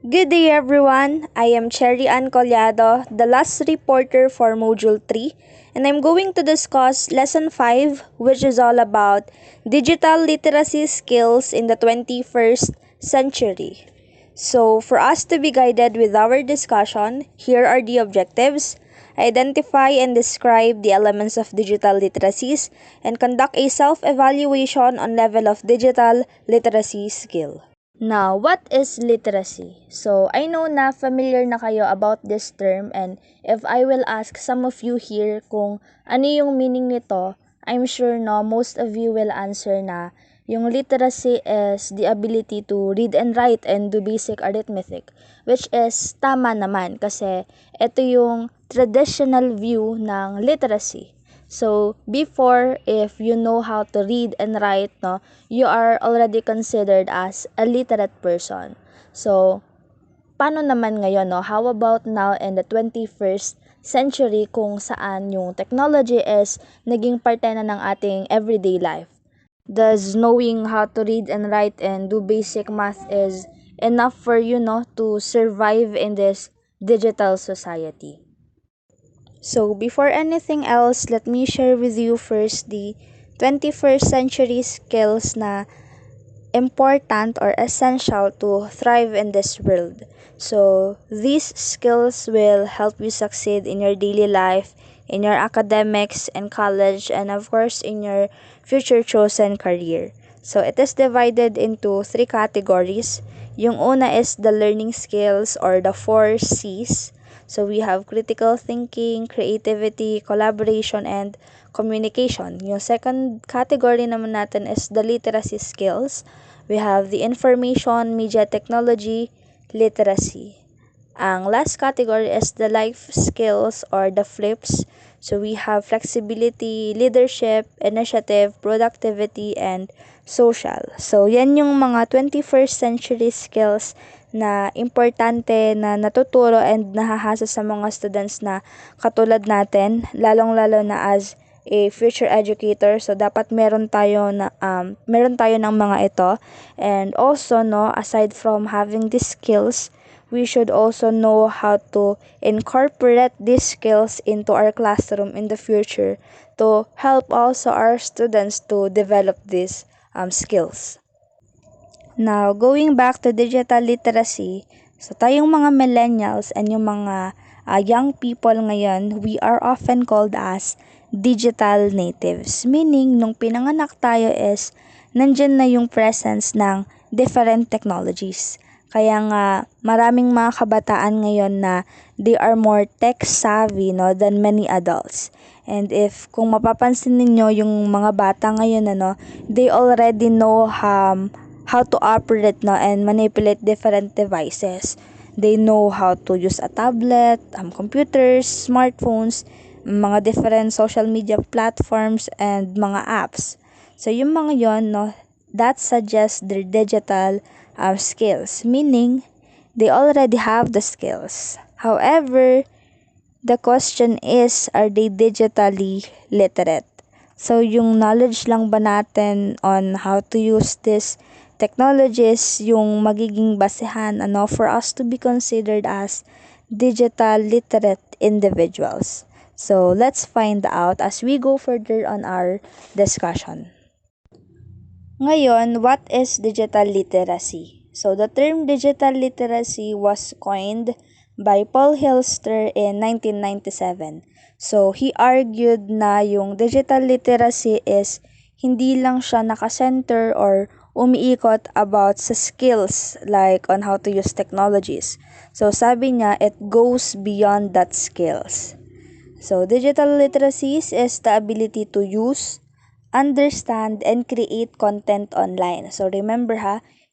Good day everyone. I am Cherry Ann Collado, the last reporter for Module 3, and I'm going to discuss Lesson 5, which is all about digital literacy skills in the 21st century. So, for us to be guided with our discussion, here are the objectives. Identify and describe the elements of digital literacies and conduct a self-evaluation on level of digital literacy skill. Now, what is literacy? So, I know na familiar na kayo about this term, and if I will ask some of you here kung ano yung meaning nito, I'm sure no most of you will answer na yung literacy is the ability to read and write and do basic arithmetic, which is tama naman kasi ito yung traditional view ng literacy. So, before, if you know how to read and write, no, you are already considered as a literate person. So, paano naman ngayon, no? How about now in the 21st century kung saan yung technology is naging parte na ng ating everyday life? Does knowing how to read and write and do basic math is enough for you, no, to survive in this digital society? So, before anything else, let me share with you first the 21st century skills na important or essential to thrive in this world. So, these skills will help you succeed in your daily life, in your academics and college, and of course, in your future chosen career. So, it is divided into three categories. Yung una is the learning skills or the 4 C's. So, we have critical thinking, creativity, collaboration, and communication. Yung second category naman natin is the literacy skills. We have the information, media technology, literacy. Ang last category is the life skills or the flips. So we have flexibility, leadership, initiative, productivity, and social. So yan yung mga 21st century skills na importante na natuturo and nahahasa sa mga students na katulad natin, lalong-lalo na as a future educator. So dapat meron tayo ng mga ito. And also no, aside from having these skills, we should also know how to incorporate these skills into our classroom in the future to help also our students to develop these skills. Now, going back to digital literacy, so tayong mga millennials and yung mga young people ngayon, we are often called as digital natives. Meaning, nung pinanganak tayo is, nandyan na yung presence ng different technologies. Kaya nga, maraming mga kabataan ngayon na they are more tech savvy no, than many adults. And if kung mapapansin ninyo yung mga bata ngayon they already know how to operate no, and manipulate different devices. They know how to use a tablet, computers, smartphones, mga different social media platforms, and mga apps. So yung mga yon no, that suggests their digital skills, meaning they already have the skills. However, the question is, are they digitally literate? So, yung knowledge lang ba natin on how to use this technologies yung magiging basehan for us to be considered as digital literate individuals? So, let's find out as we go further on our discussion. Ngayon, what is digital literacy? So, the term digital literacy was coined by Paul Hilster in 1997. So, he argued na yung digital literacy is hindi lang siya nakasenter or umiikot about sa skills like on how to use technologies. So, sabi niya, it goes beyond that skills. So, digital literacies is the ability to use, understand, and create content online. So, remember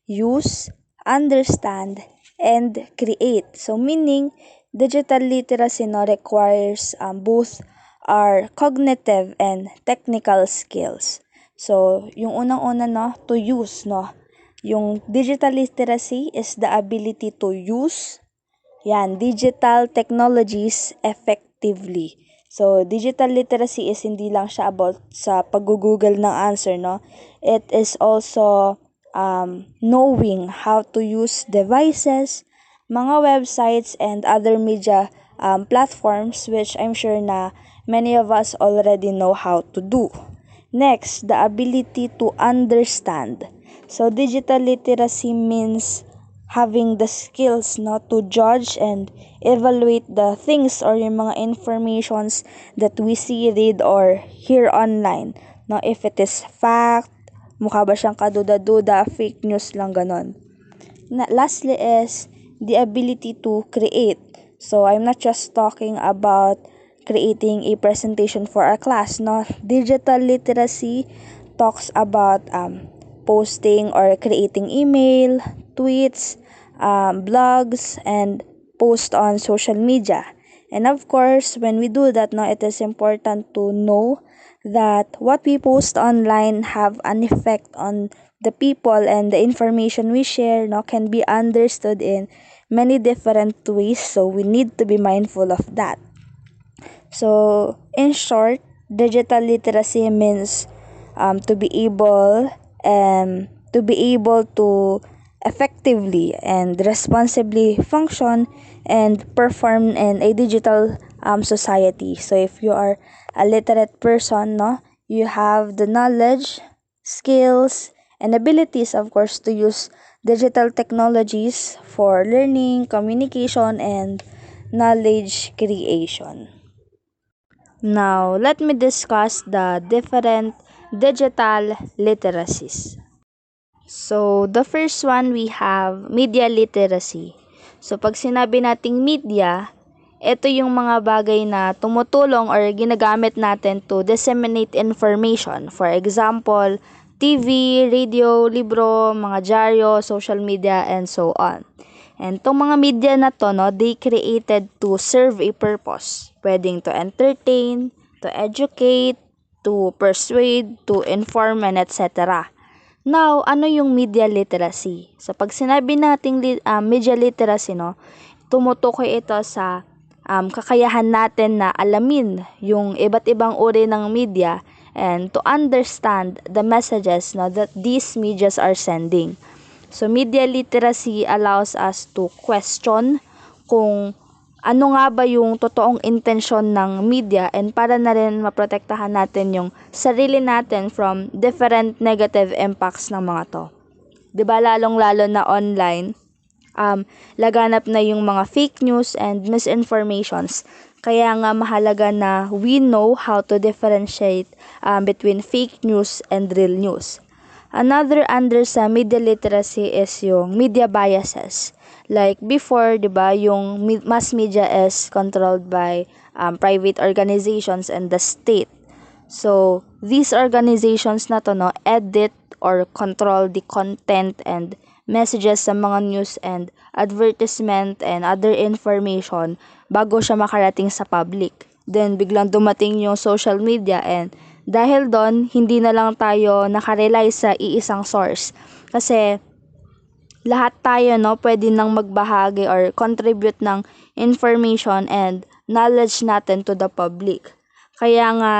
use, understand, and create. So, meaning, digital literacy requires both our cognitive and technical skills. So, yung unang-una to use yung digital literacy is the ability to use digital technologies effectively. So, digital literacy is hindi lang siya about sa pag-google ng answer, It is also knowing how to use devices, mga websites and other media platforms, which I'm sure na many of us already know how to do. Next, the ability to understand. So digital literacy means having the skills not to judge and evaluate the things or yung mga informations that we see, read, or hear online. No, if it is fact, mukha ba siyang kaduda-duda, fake news lang ganon. Lastly is the ability to create. So I'm not just talking about creating a presentation for a class. No, digital literacy talks about posting or creating email, tweets, blogs, and post on social media. And of course, when we do that, no, it is important to know that what we post online have an effect on the people, and the information we share, no, can be understood in many different ways, so we need to be mindful of that. So in short, digital literacy means to be able to effectively and responsibly function and perform in a digital society. So if you are a literate person, no, you have the knowledge, skills, and abilities, of course, to use digital technologies for learning, communication, and knowledge creation. Now, let me discuss the different digital literacies. So, the first one, we have media literacy. So, pag sinabi nating media, ito yung mga bagay na tumutulong or ginagamit natin to disseminate information. For example, TV, radio, libro, mga dyaryo, social media, and so on. And itong mga media na to, no, they created to serve a purpose. Pwedeng to entertain, to educate, to persuade, to inform, and etc. Now, ano yung media literacy? So, pag sinabi nating media literacy, no, tumutukoy ito sa kakayahan natin na alamin yung iba't ibang uri ng media and to understand the messages, no, that these medias are sending. So, media literacy allows us to question kung ano nga ba yung totoong intensyon ng media, and para na rin maprotektahan natin yung sarili natin from different negative impacts ng mga to. 'Di ba, lalong-lalo na online, laganap na yung mga fake news and misinformations. Kaya nga mahalaga na we know how to differentiate between fake news and real news. Another under sa media literacy is yung media biases. Like before, 'di ba, yung mass media is controlled by private organizations and the state. So, these organizations na to, no, edit or control the content and messages sa mga news and advertisement and other information bago siya makarating sa public. Then, biglang dumating yung social media, and dahil doon, hindi na lang tayo nakarely sa iisang source. Kasi, lahat tayo, no, pwede nang magbahagi or contribute ng information and knowledge natin to the public. Kaya nga,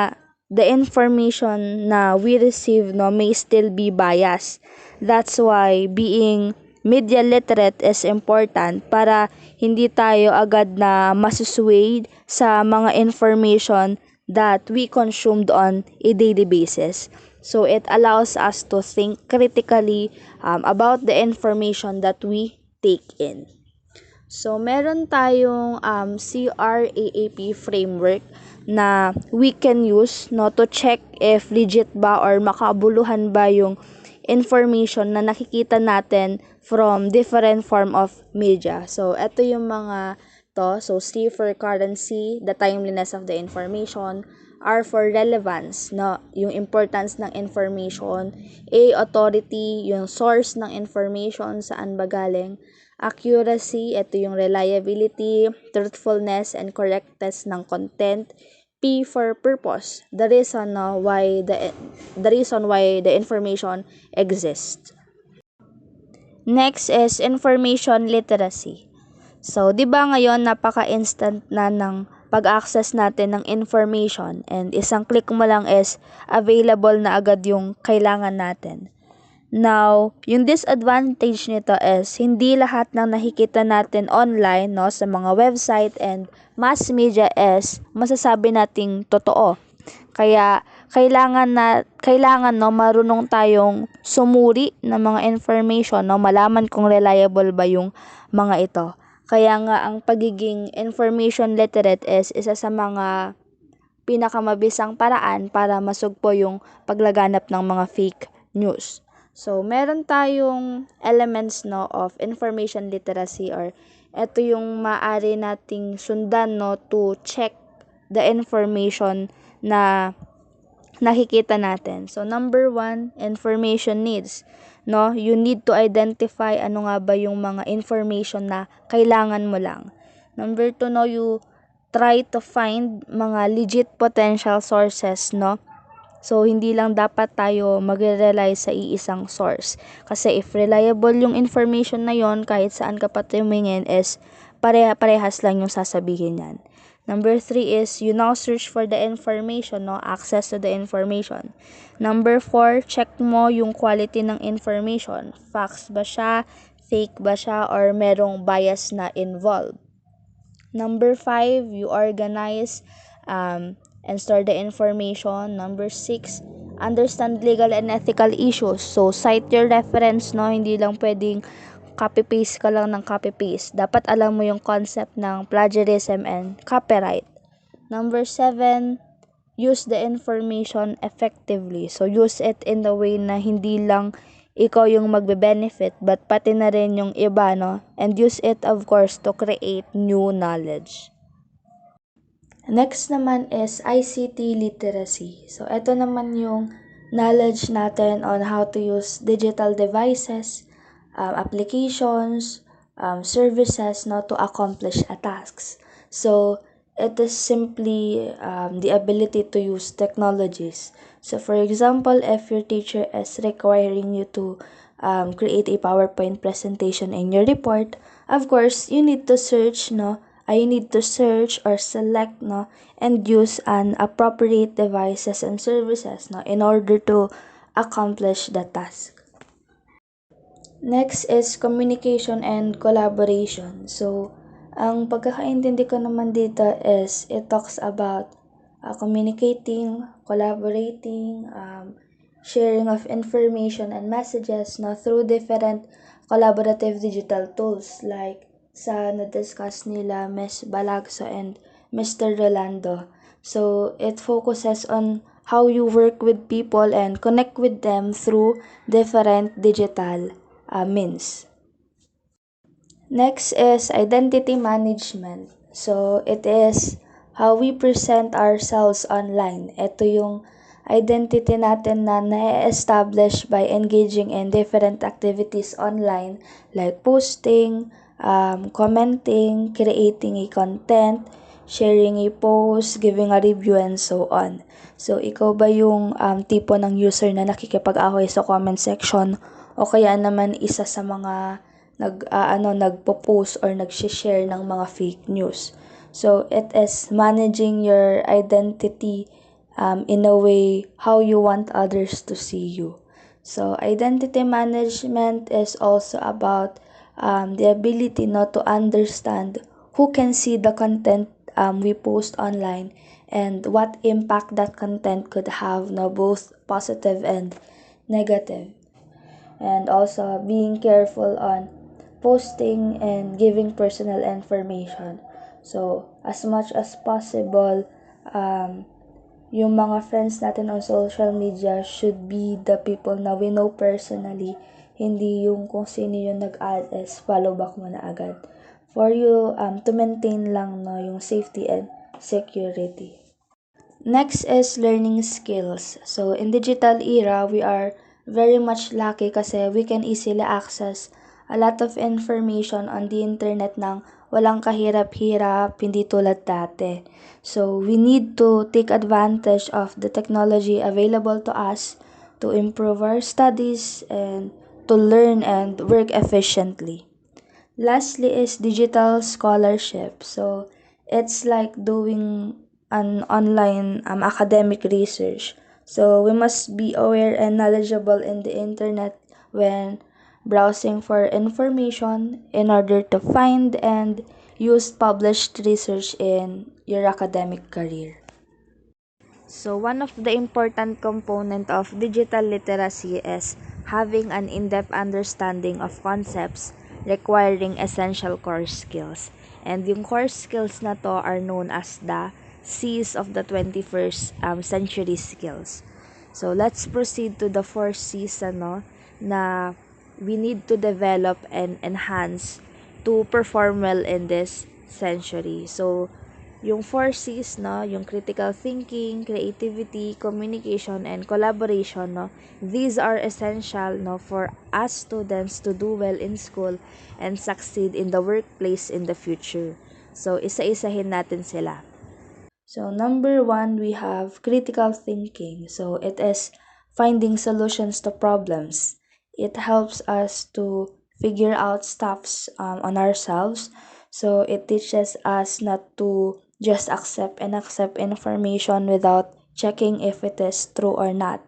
the information na we receive, no, may still be biased. That's why being media literate is important para hindi tayo agad na masuswayed sa mga information that we consumed on a daily basis. So it allows us to think critically about the information that we take in. So meron tayong CRAAP framework na we can use, no, to check if legit ba or makabuluhan ba yung information na nakikita natin from different form of media. So ito yung mga to. So C for currency, the timeliness of the information. R for relevance, no, yung importance ng information. A, authority, yung source ng information, saan ba galing. Accuracy, ito yung reliability, truthfulness, and correctness ng content. P for purpose, the reason why the information exists. Next is information literacy. So, 'di ba ngayon napaka-instant na ng pag-access natin ng information, and isang click mo lang is available na agad yung kailangan natin. Now, yung disadvantage nito is hindi lahat ng nakikita natin online, no, sa mga website and mass media is masasabi nating totoo. Kaya kailangan no marunong tayong sumuri ng mga information, no, malaman kung reliable ba yung mga ito. Kaya nga ang pagiging information literate is isa sa mga pinakamabisang paraan para masugpo yung paglaganap ng mga fake news. So, meron tayong elements, no, of information literacy, or ito yung maaari nating sundan, no, to check the information na nakikita natin. So, number one, information needs. No, you need to identify ano nga ba yung mga information na kailangan mo lang. Number two, no, you try to find mga legit potential sources, no? So, hindi lang dapat tayo magre-rely sa iisang source. Kasi if reliable yung information na yon, kahit saan ka pa tumingin is parehas lang yung sasabihin yan. Number three is you now search for the information, no? Access to the information. Number four, check mo yung quality ng information. Facts ba siya? Fake ba siya? Or merong bias na involved? Number five, you organize and store the information. Number six, understand legal and ethical issues. So, cite your reference, no? Hindi lang pwedeng copy-paste ka lang ng copy-paste. Dapat alam mo yung concept ng plagiarism and copyright. Number seven, use the information effectively. So, use it in the way na hindi lang ikaw yung magbe-benefit but pati na rin yung iba, no? And use it, of course, to create new knowledge. Next naman is ICT literacy. So, ito naman yung knowledge natin on how to use digital devices, applications, services, no, to accomplish a tasks. So, it is simply the ability to use technologies. So, for example, if your teacher is requiring you to create a PowerPoint presentation in your report, of course, you need to search, no? You need to search or select, no, and use an appropriate devices and services, no, in order to accomplish the task. Next is communication and collaboration. So, ang pagkakaintindi ko naman dito is it talks about communicating, collaborating, sharing of information and messages, no, through different collaborative digital tools like sa na-discuss nila Ms. Balagso and Mr. Rolando. So, it focuses on how you work with people and connect with them through different digital means. Next is identity management. So, it is how we present ourselves online. Ito yung identity natin na na-establish by engaging in different activities online like posting, commenting, creating a content, sharing a post, giving a review, and so on. So, ikaw ba yung tipo ng user na nakikipag-away sa comment section o kaya naman isa sa mga nagpo-post or nag-share ng mga fake news? So, it is managing your identity in a way how you want others to see you. So, identity management is also about the ability not to understand who can see the content we post online and what impact that content could have, no, both positive and negative. And also being careful on posting and giving personal information. So, as much as possible, yung mga friends natin on social media should be the people na we know personally, hindi yung kung sino yung nag-add is follow back mo na agad. For you to maintain lang, no, yung safety and security. Next is learning skills. So, in digital era, we are very much lucky kasi we can easily access a lot of information on the internet ng walang kahirap-hirap, hindi tulad dati. So, we need to take advantage of the technology available to us to improve our studies and to learn and work efficiently. Lastly is digital scholarship. So, it's like doing an online academic research. So, we must be aware and knowledgeable in the internet when browsing for information in order to find and use published research in your academic career. So one of the important component of digital literacy is having an in-depth understanding of concepts requiring essential core skills. And yung core skills na to are known as the C's of the 21st century skills. So let's proceed to the four C's na we need to develop and enhance to perform well in this century. So yung four C's, yung critical thinking, creativity, communication, and collaboration, these are essential, for us students to do well in school and succeed in the workplace in the future. So, isa-isahin natin sila. So, number one, we have critical thinking. So, it is finding solutions to problems. It helps us to figure out stuffs on ourselves. So, it teaches us not to just accept information without checking if it is true or not.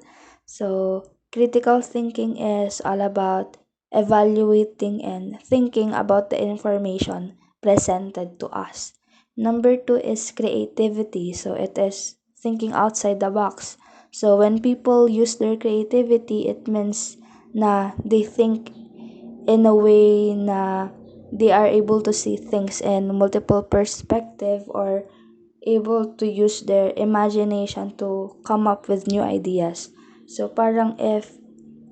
So, critical thinking is all about evaluating and thinking about the information presented to us. Number two is creativity. So it is thinking outside the box. So when people use their creativity, it means na they think in a way na they are able to see things in multiple perspective or able to use their imagination to come up with new ideas. So parang if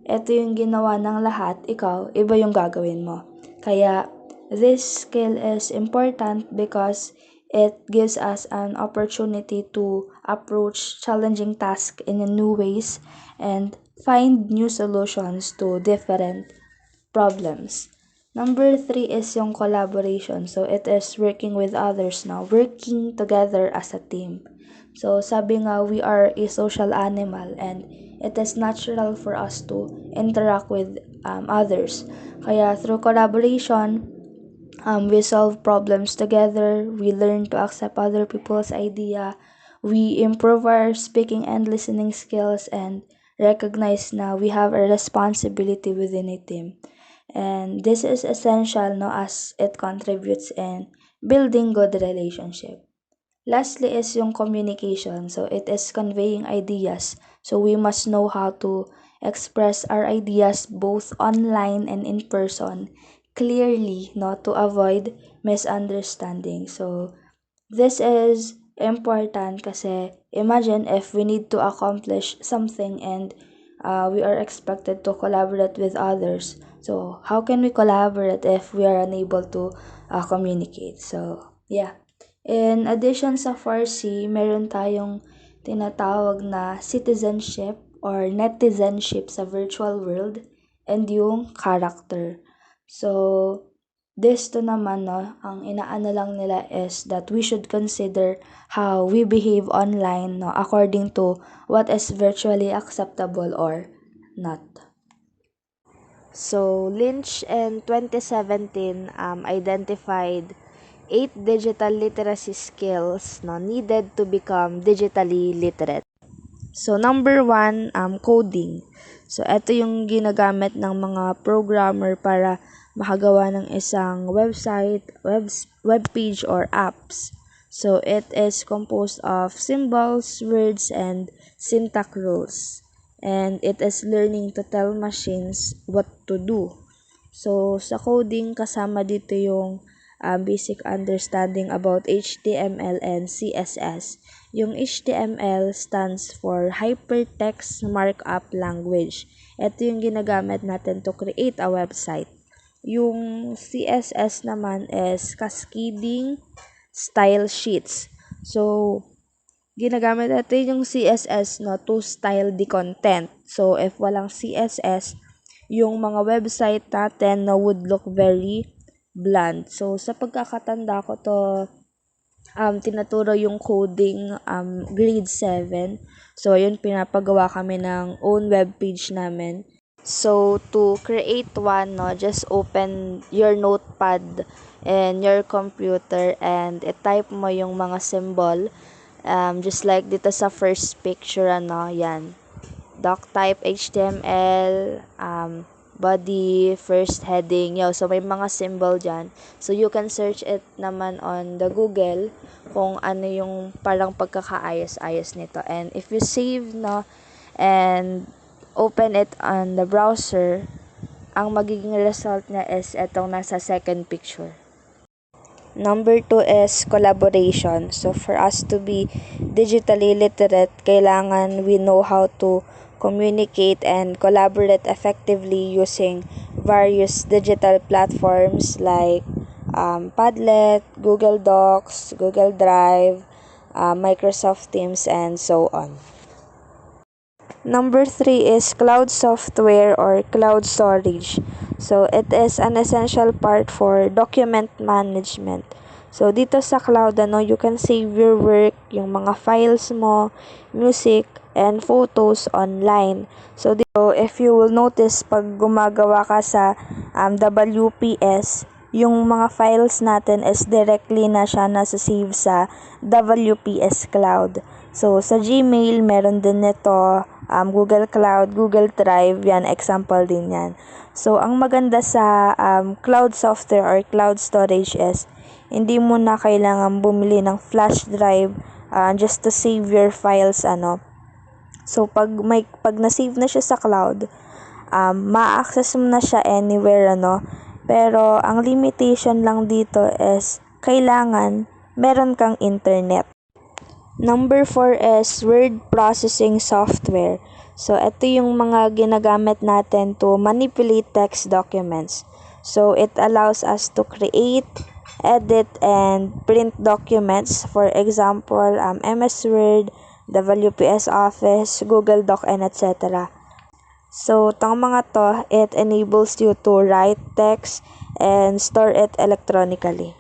eto yung ginawa ng lahat, ikaw, iba yung gagawin mo. Kaya, this skill is important because it gives us an opportunity to approach challenging tasks in new ways and find new solutions to different problems. Number three is yung collaboration. So, it is working with others now, working together as a team. So, sabi nga, we are a social animal and it is natural for us to interact with others. Kaya, through collaboration, we solve problems together, we learn to accept other people's idea, we improve our speaking and listening skills, and recognize na we have a responsibility within a team. And this is essential as it contributes in building good relationship. Lastly is yung communication. So it is conveying ideas. So we must know how to express our ideas both online and in person clearly, to avoid misunderstanding. So this is important kasi imagine if we need to accomplish something and we are expected to collaborate with others. So, how can we collaborate if we are unable to communicate? So, yeah. In addition sa 4C, meron tayong tinatawag na citizenship or netizenship sa virtual world and yung character. So, this to naman, ang inaano lang nila is that we should consider how we behave online, according to what is virtually acceptable or not. So, Lynch in 2017 identified 8 digital literacy skills needed to become digitally literate. So, number one, coding. So, ito yung ginagamit ng mga programmer para makagawa ng isang website, web page, or apps. So, it is composed of symbols, words, and syntax rules. And it is learning to tell machines what to do. So, sa coding, kasama dito yung basic understanding about HTML and CSS. Yung HTML stands for Hypertext Markup Language. Ito yung ginagamit natin to create a website. Yung CSS naman is Cascading Style Sheets. So, ginagamit natin yung CSS to style the content. So, if walang CSS, yung mga website natin would look very bland. So, sa pagkakatanda ko to, tinaturo yung coding grade 7. So, yun, pinapagawa kami ng own web page namin. So, to create one, just open your notepad and your computer and i-type mo yung mga symbol. Just like dito sa first picture, yan. Doctype HTML, body, first heading, so may mga symbol dyan. So you can search it naman on the Google kung ano yung parang pagkakaayos-ayos nito. And if you save and open it on the browser, ang magiging result niya is etong nasa second picture. Number 2 is collaboration. So for us to be digitally literate, kailangan we know how to communicate and collaborate effectively using various digital platforms like Padlet, Google Docs, Google Drive, Microsoft Teams, and so on. Number 3 is cloud software or cloud storage. So, it is an essential part for document management. So, dito sa cloud, you can save your work, yung mga files mo, music, and photos online. So, dito, if you will notice, pag gumagawa ka sa WPS, yung mga files natin is directly na siya nasa-save sa WPS Cloud. So, sa Gmail, meron din nito, Google Cloud, Google Drive, yan, example din yan. So, ang maganda sa cloud software or cloud storage is, hindi mo na kailangan bumili ng flash drive just to save your files, So, pag na-save na siya sa cloud, ma-access mo na siya anywhere, Pero, ang limitation lang dito is, kailangan meron kang internet. Number 4 is word processing software. So, ito yung mga ginagamit natin to manipulate text documents. So, it allows us to create, edit, and print documents. For example, MS Word, WPS Office, Google Doc, and etc. So, itong mga to, it enables you to write text and store it electronically.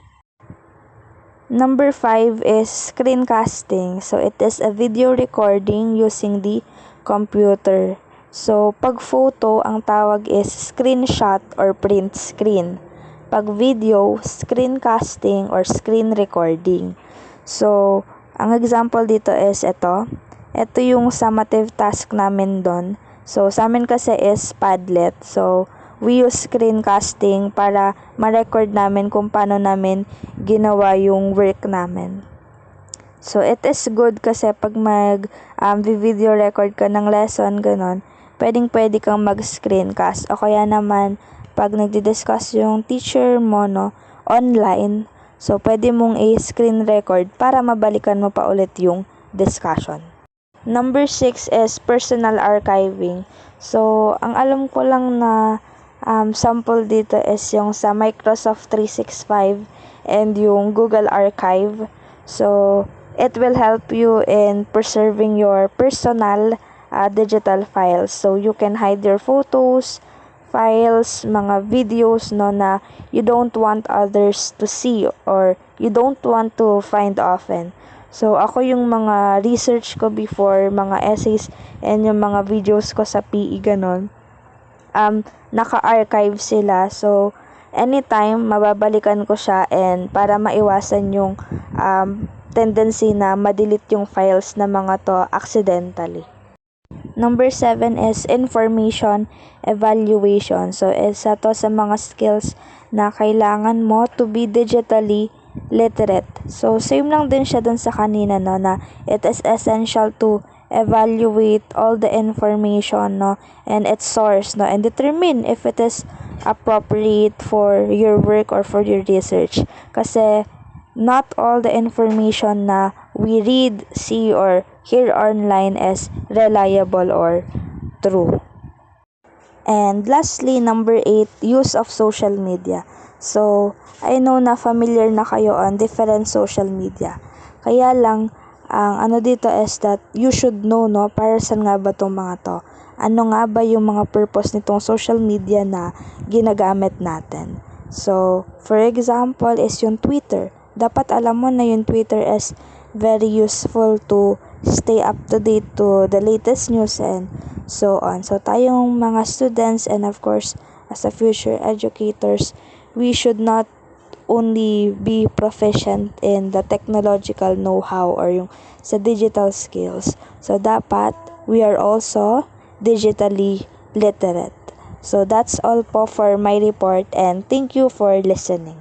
Number 5 is screencasting. So, it is a video recording using the computer. So, pag photo, ang tawag is screenshot or print screen. Pag video, screencasting or screen recording. So, ang example dito is ito. Ito yung summative task namin doon. So, sa amin kasi is Padlet. So, we use screencasting para ma-record namin kung paano namin ginawa yung work namin. So, it is good kasi pag video record ka ng lesson, ganon, pwede kang mag-screencast. O kaya naman, pag nagdi-discuss yung teacher mo, online, so, pwede mong i-screen record para mabalikan mo pa ulit yung discussion. Number 6 is personal archiving. So, ang alam ko lang na sample dito is yung sa Microsoft 365 and yung Google Archive. So, it will help you in preserving your personal digital files. So, you can hide your photos, files, mga videos na you don't want others to see or you don't want to find often. So, ako yung mga research ko before, mga essays, and yung mga videos ko sa PE, ganon, naka-archive sila. So, anytime, mababalikan ko siya and para maiwasan yung tendency na ma-delete yung files na mga to accidentally. Number 7 is information evaluation. So, isa to sa mga skills na kailangan mo to be digitally literate. So, same lang din siya dun sa kanina, na it is essential to evaluate all the information, and its source, and determine if it is appropriate for your work or for your research. Kasi, not all the information na we read, see, or hear online is reliable or true. And lastly, number 8, use of social media. So, I know na familiar na kayo on different social media. Kaya lang, ang dito is that you should know, para saan nga ba itong mga to? Ano nga ba yung mga purpose nitong social media na ginagamit natin? So, for example, is yung Twitter. Dapat alam mo na yung Twitter is very useful to stay up to date to the latest news and so on. So, tayong mga students and of course, as a future educators, we should not only be proficient in the technological know-how or yung sa digital skills. So, dapat we are also digitally literate. So that's all po for my report and thank you for listening.